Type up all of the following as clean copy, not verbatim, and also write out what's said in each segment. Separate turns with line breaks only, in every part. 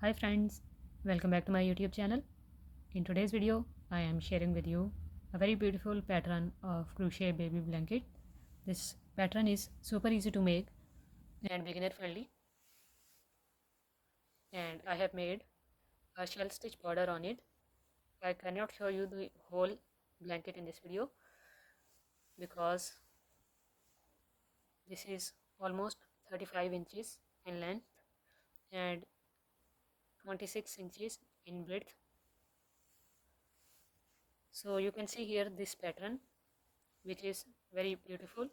Hi friends, welcome back to my YouTube channel. In today's video, I am sharing with you a very beautiful pattern of crochet baby blanket. This pattern is super easy to make and beginner friendly, and I have made a shell stitch border on it. I cannot show you the whole blanket in this video because this is almost 35 inches in length and 26 inches in breadth. So you can see here this pattern, which is very beautiful.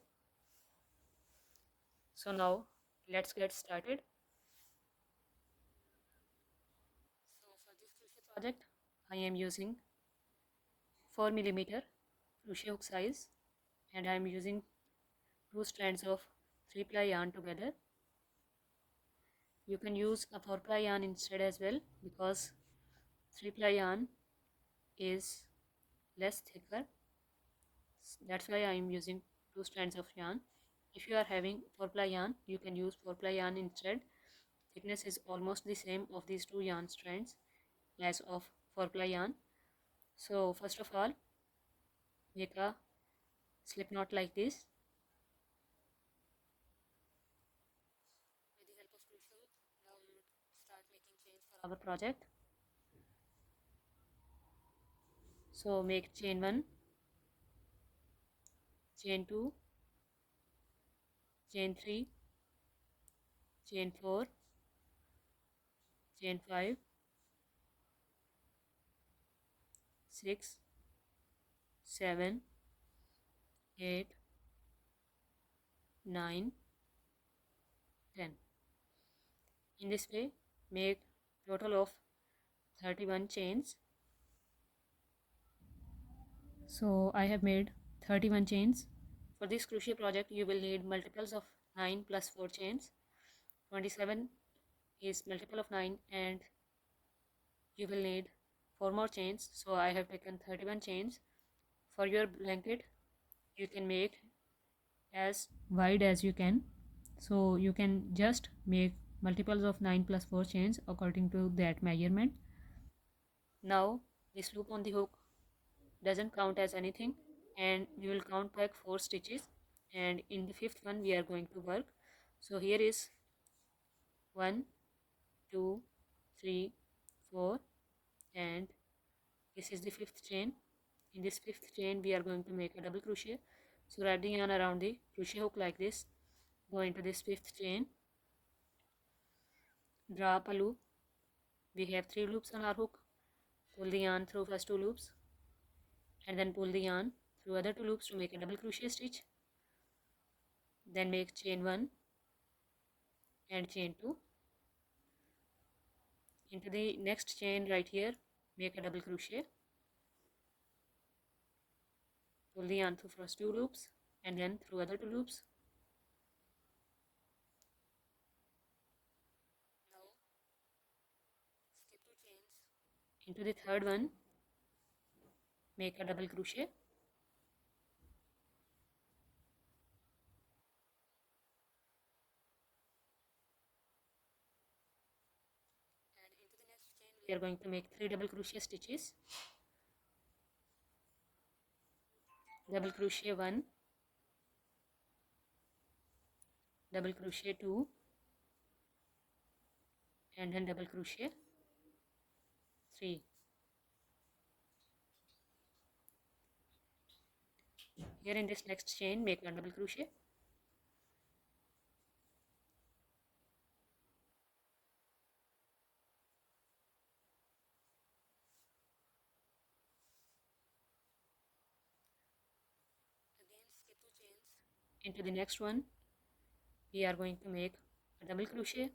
So now let's get started. So for this crochet project, I am using 4mm crochet hook size, and I am using two strands of 3-ply yarn together. You can use a 4-ply yarn instead as well, because 3-ply yarn is less thicker. That's why I am using two strands of yarn. If you are having 4-ply yarn, you can use 4-ply yarn instead. Thickness is almost the same of these two yarn strands as of 4-ply yarn. So first of all, make a slip knot like this. With the help of crochet hook, now we would start making chains for our project. So make chain 1, chain 2, chain 3, chain 4, chain 5, 6, 7, 8, 9, 10. In this way, make total of 31 chains. So I have made 31 chains. For this crochet project, you will need multiples of 9 plus 4 chains. 27 is multiple of 9, and you will need 4 more chains. So I have taken 31 chains. For your blanket, you can make as wide as you can. So you can just make multiples of 9 plus 4 chains according to that measurement. Now this loop on the hook doesn't count as anything, and we will count back 4 stitches, and in the 5th one we are going to work. So here is 1, 2, 3, 4, and this is the 5th chain. In this 5th chain we are going to make a double crochet. So wrap the yarn around the crochet hook like this, go into this 5th chain, draw up a loop. We have 3 loops on our hook. Pull the yarn through first 2 loops, and then pull the yarn through other 2 loops to make a double crochet stitch. Then make chain 1 and chain 2. Into the next chain right here, make a double crochet. Pull the yarn through first 2 loops and then through other 2 loops. Now skip 2 chains. Into the third one, make a double crochet. And into the next chain, we are going to make 3 double crochet stitches. Double crochet 1, double crochet 2, and then double crochet 3. Here in this next chain, make 1 double crochet. Again skip 2 chains. Into the next one, we are going to make a double crochet.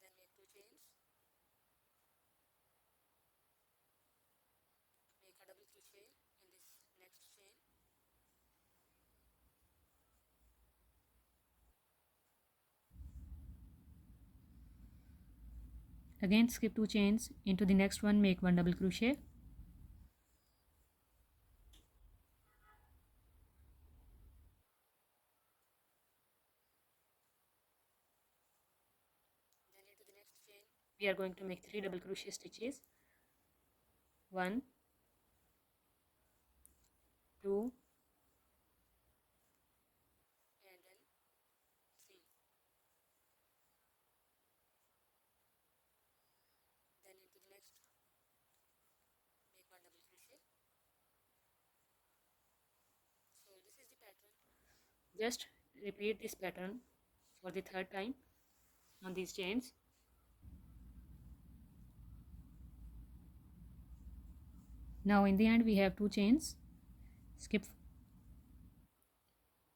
Then make 2 chains. Make a double crochet in this next chain. Again skip 2 chains. Into the next one, make 1 double crochet. we are going to make 3 double crochet stitches. 1, 2, and then 3. Then into the next, make 1 double crochet. So this is the pattern. Just repeat this pattern for the third time on these chains. Now in the end we have 2 chains. Skip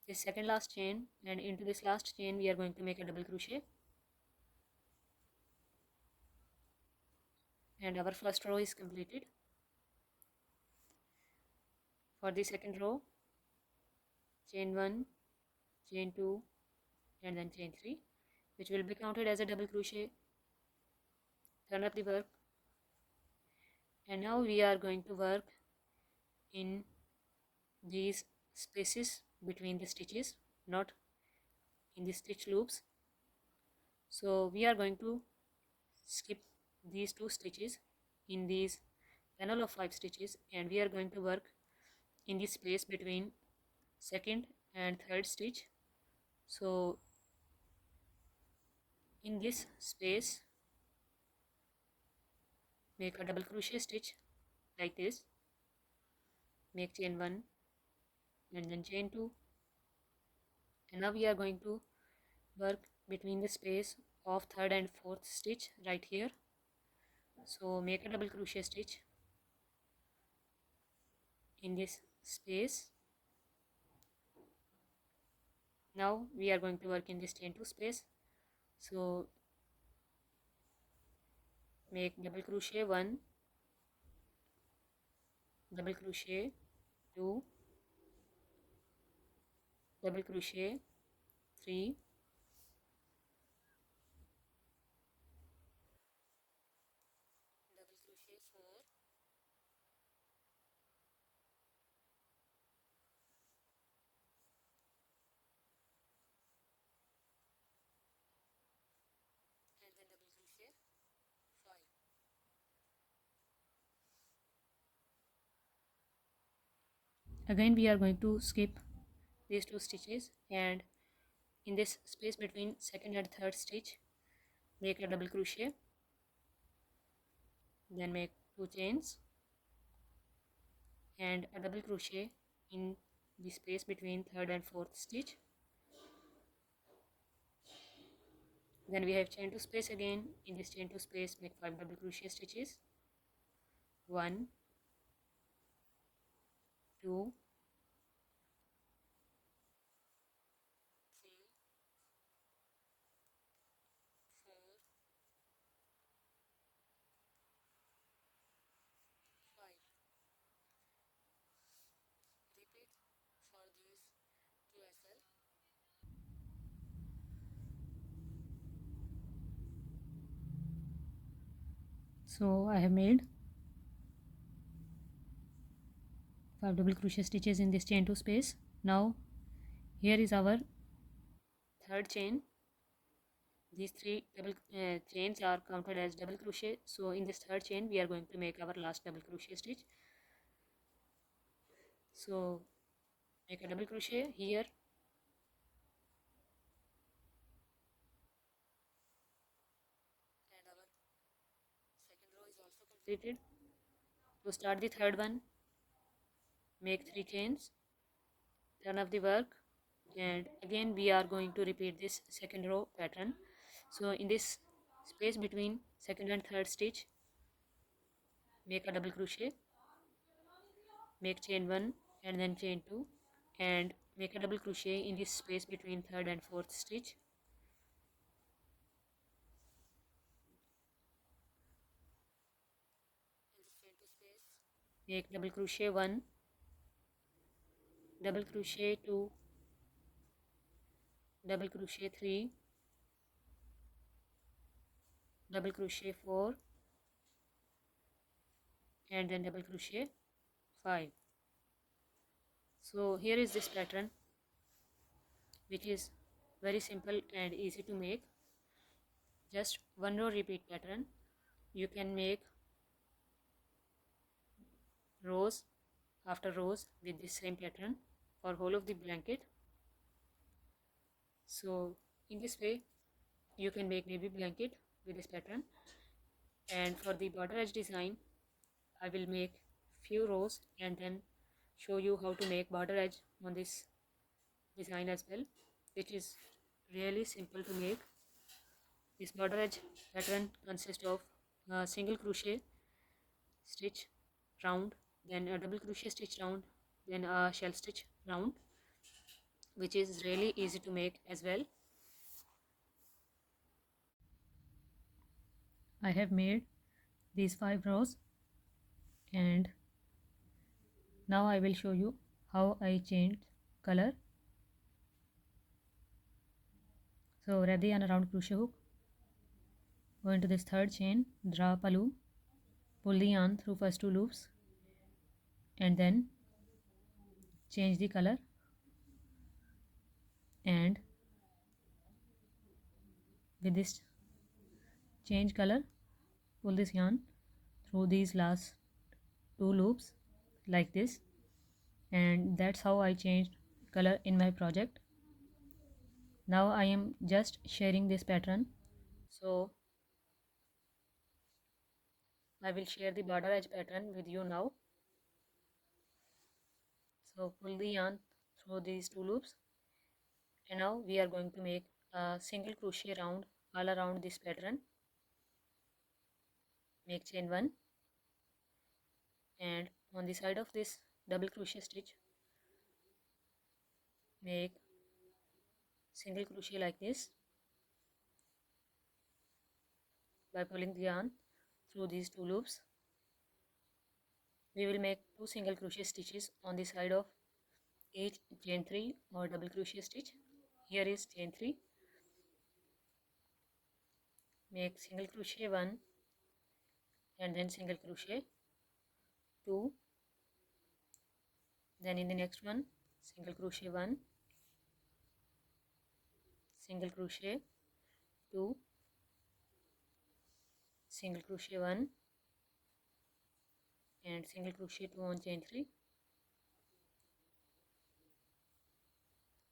this second last chain, and into this last chain we are going to make a double crochet, and our first row is completed. For the second row, chain 1, chain 2, and then chain 3, which will be counted as a double crochet. Turn up the work, and now we are going to work in these spaces between the stitches, not in the stitch loops. So we are going to skip these 2 stitches in these panel of 5 stitches, and we are going to work in the space between second and third stitch. So in this space, make a double crochet stitch like this, make chain 1 and then chain 2, and now we are going to work between the space of third and fourth stitch right here. So make a double crochet stitch in this space. Now we are going to work in this chain 2 space. So make double crochet 1, double crochet 2, double crochet 3, double crochet 4, and then double crochet 5. Again we are going to skip these 2 stitches, and in this space between second and third stitch make a double crochet, then make 2 chains and a double crochet in the space between third and fourth stitch. Then we have chain 2 space again. In this chain 2 space make 5 double crochet stitches. 1, 2, 3, 4, 5. Repeat for these 2 as well. So I have made 5 double crochet stitches in this chain 2 space. Now here is our third chain. These 3 double chains are counted as double crochet. So in this third chain we are going to make our last double crochet stitch. So make a double crochet here, and our second row is also completed. To start the third one, make 3 chains, turn up the work, and again we are going to repeat this second row pattern. So in this space between second and third stitch make a double crochet, make chain 1 and then chain 2, and make a double crochet in this space between third and fourth stitch. In this chain 2 space make double crochet 1, double crochet 2, double crochet 3, double crochet 4, and then double crochet 5. So here is this pattern, which is very simple and easy to make. Just one row repeat pattern. you can make rows after rows with the same pattern for whole of the blanket. So in this way you can make baby blanket with this pattern. And for the border edge design, I will make few rows and then show you how to make border edge on this design as well, which is really simple to make. This border edge pattern consists of a single crochet stitch round, then a double crochet stitch round, then a shell stitch round, which is really easy to make as well. I have made these 5 rows, and now I will show you how I changed color. So wrap the yarn around crochet hook, go into this third chain, draw up a loop, pull the yarn through first 2 loops, and then change the color, and with this change color pull this yarn through these last 2 loops like this, and that's how I changed color in my project. Now I am just sharing this pattern, so I will share the border edge pattern with you now. So pull the yarn through these 2 loops, and now we are going to make a single crochet round all around this pattern. Make chain 1, and on the side of this double crochet stitch make single crochet like this by pulling the yarn through these 2 loops. We will make 2 single crochet stitches on the side of each chain 3 or double crochet stitch. Here is chain 3. Make single crochet 1 and then single crochet 2, then in the next one single crochet 1, single crochet 2, single crochet 1 and single crochet 2 on chain 3,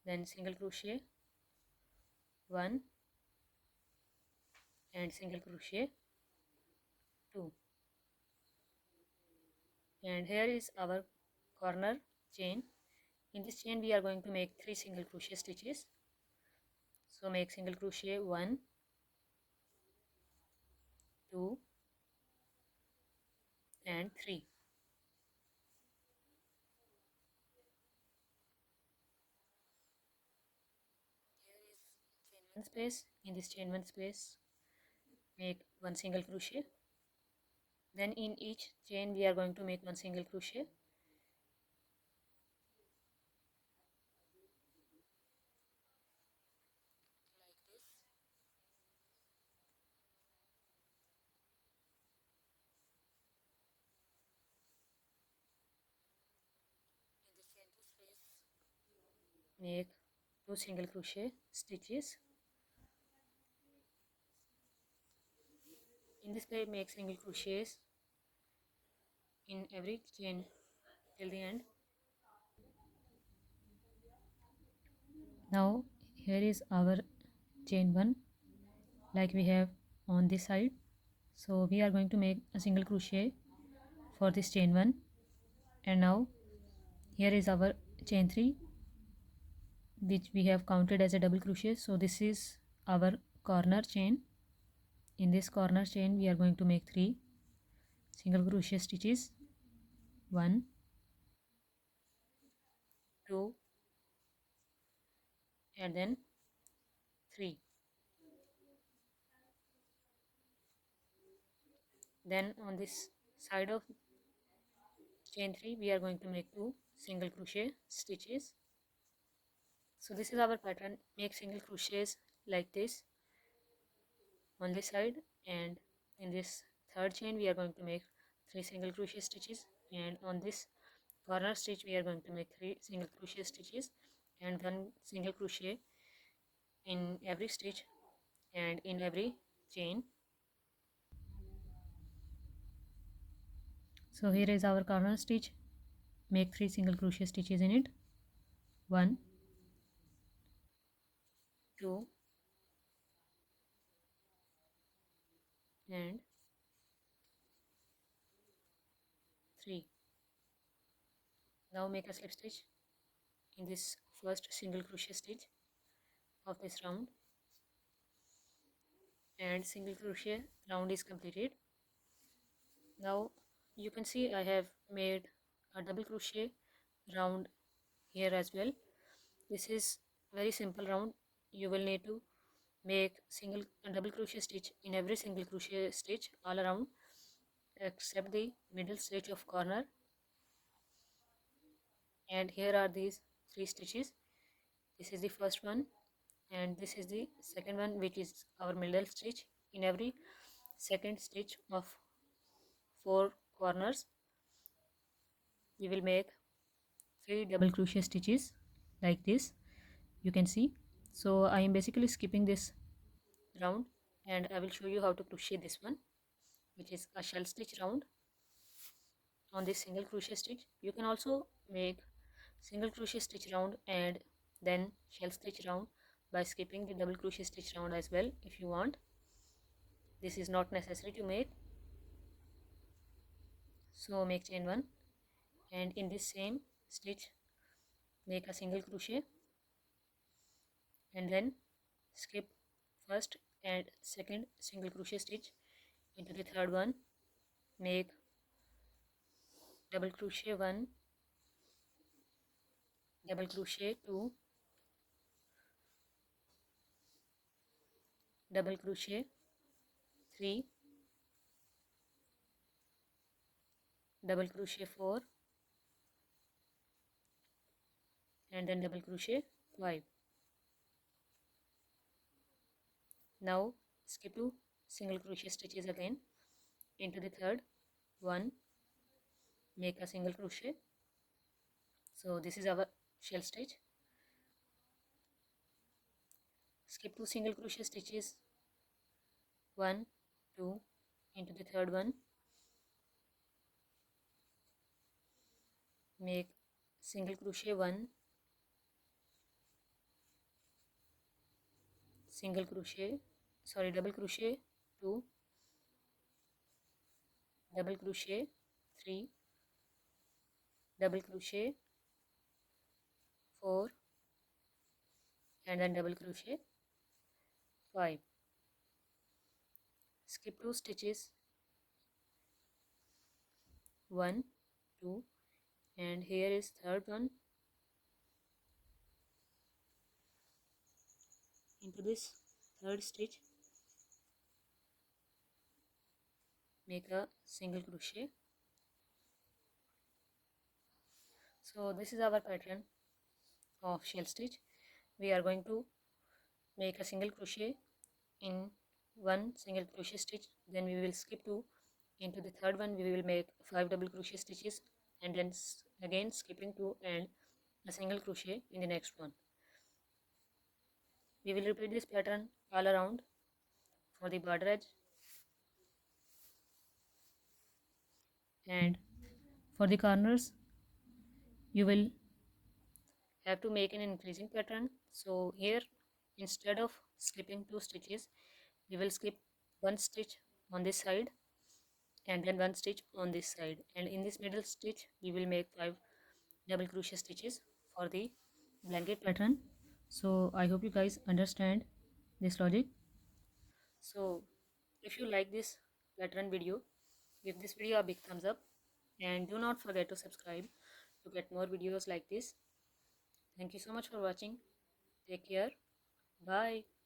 then single crochet 1 and single crochet 2. And here is our corner chain. In this chain we are going to make 3 single crochet stitches. So make single crochet 1, 2 and 3. Chain 1 space. In this chain 1 space make 1 single crochet. Then in each chain we are going to make 1 single crochet. Make 2 single crochet stitches. In this way make single crochets in every chain till the end. Now here is our chain 1 like we have on this side. So we are going to make a single crochet for this chain 1, and now here is our chain 3 which we have counted as a double crochet. So this is our corner chain. In this corner chain we are going to make 3 single crochet stitches, 1, 2 and then 3. Then on this side of chain 3 we are going to make 2 single crochet stitches. So this is our pattern. Make single crochets like this on this side, and in this third chain we are going to make 3 single crochet stitches, and on this corner stitch we are going to make 3 single crochet stitches and 1 single crochet in every stitch and in every chain. So here is our corner stitch. Make 3 single crochet stitches in it. 1, 2 and 3. Now make a slip stitch in this first single crochet stitch of this round, and single crochet round is completed. Now you can see I have made a double crochet round here as well. This is very simple round. You will need to make single and double crochet stitch in every single crochet stitch all around except the middle stitch of corner, and here are these 3 stitches. This is the first one and this is the second one, which is our middle stitch. In every second stitch of 4 corners we will make 3 double crochet stitches like this, you can see. So I am basically skipping this round and I will show you how to crochet this one, which is a shell stitch round on this single crochet stitch. You can also make single crochet stitch round and then shell stitch round by skipping the double crochet stitch round as well if you want. This is not necessary to make. So make chain 1 and in this same stitch make a single crochet and then skip first and second single crochet stitch into the third one. Make double crochet 1, double crochet 2, double crochet 3, double crochet 4 and then double crochet 5. Now skip 2 single crochet stitches again into the third one, make a single crochet. So this is our shell stitch. Skip 2 single crochet stitches, 1, 2 into the third one, make single crochet 1, single crochet, double crochet 2, double crochet 3, double crochet 4 and then double crochet 5. Skip 2 stitches, 1, 2 and here is third one. Into this third stitch make a single crochet. So this is our pattern of shell stitch. We are going to make a single crochet in one single crochet stitch, then we will skip 2 into the third one. We will make 5 double crochet stitches and then again skipping 2 and a single crochet in the next one. We will repeat this pattern all around for the border edge, and for the corners you will have to make an increasing pattern. So here instead of skipping 2 stitches we will skip 1 stitch on this side and then 1 stitch on this side, and in this middle stitch we will make 5 double crochet stitches for the blanket pattern. So I hope you guys understand this logic. So if you like this pattern video, give this video a big thumbs up and do not forget to subscribe to get more videos like this. Thank you so much for watching. Take care. Bye.